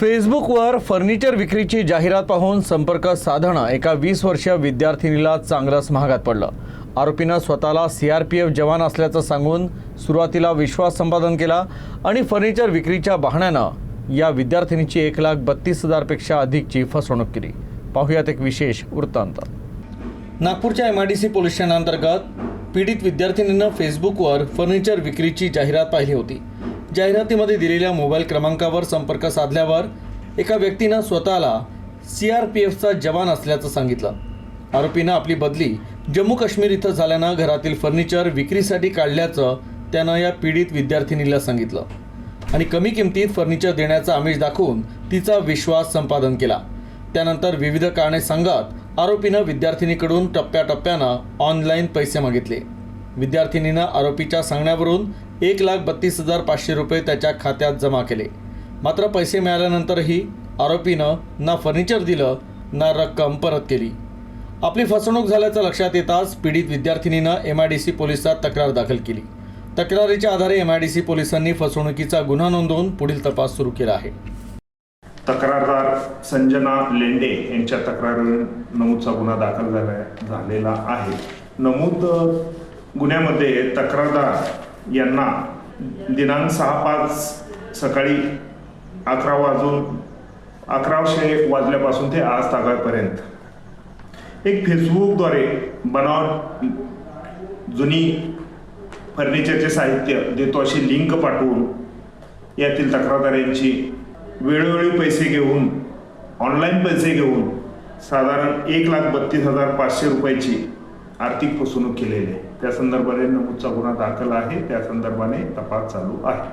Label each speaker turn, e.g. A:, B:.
A: फेसबुकवर फर्निचर विक्रीची जाहिरात पाहून संपर्क साधणं एका 20 वर्षीय विद्यार्थिनीला चांगलंच महागात पडलं। आरोपीनं स्वतःला CRPF जवान असल्याचं सांगून सुरुवातीला विश्वास संपादन केला आणि फर्निचर विक्रीच्या बहाण्यानं या विद्यार्थिनीची 1,32,000 पेक्षा अधिकची फसवणूक केली। पाहुयात एक विशेष वृत्तांत। नागपूरच्या MIDC पोलीस ठाण्याअंतर्गत पीडित विद्यार्थिनीनं फेसबुकवर फर्निचर विक्रीची जाहिरात पाहिली होती। जाहिरातीमध्ये दिलेल्या मोबाईल क्रमांकावर संपर्क साधल्यावर एका व्यक्तीनं स्वतःला CRPFचा जवान असल्याचं सांगितलं। आरोपीनं आपली बदली जम्मू काश्मीर इथं झाल्यानं घरातील फर्निचर विक्रीसाठी काढल्याचं त्यानं या पीडित विद्यार्थिनीला सांगितलं आणि कमी किमतीत फर्निचर देण्याचा आमिष दाखवून तिचा विश्वास संपादन केला। त्यानंतर विविध कारणे सांगत आरोपीनं विद्यार्थिनीकडून टप्प्याटप्प्यानं ऑनलाईन पैसे मागितले। विद्यार्थिनीनं आरोपीच्या सांगण्यावरून 1,32,500 रुपये त्याच्या खात्यात जमा केले। मात्र पैसे मिळाल्यानंतरही आरोपीनं ना फर्निचर दिलं ना रक्कम परत केली। आपली फसवणूक झाल्याचं लक्षात येताच पीडित विद्यार्थिनीनं MIDC पोलिसात तक्रार दाखल केली। तक्रारीच्या आधारे MIDC पोलिसांनी फसवणुकीचा गुन्हा नोंदवून पुढील तपास सुरू केला आहे।
B: तक्रारदार संजना लेंडे यांच्या तक्रारीवरून नमूदचा गुन्हा दाखल झालेला आहे। नमूद गुन्ह्यामध्ये तक्रारदार यांना दिनांक 6/5 सकाळी 11 वाजल्यापासून ते आज तागापर्यंत एक फेसबुकद्वारे बनावट जुनी फर्निचरचे साहित्य देतो अशी लिंक पाठवून यातील तक्रारदारांची वेळोवेळी पैसे घेऊन ऑनलाईन पैसे घेऊन साधारण 1,32,500 रुपयाची आर्थिक फसवणूक केलेली आहे। त्या संदर्भाने नमूदचा गुन्हा दाखल आहे। त्या संदर्भाने तपास चालू आहे।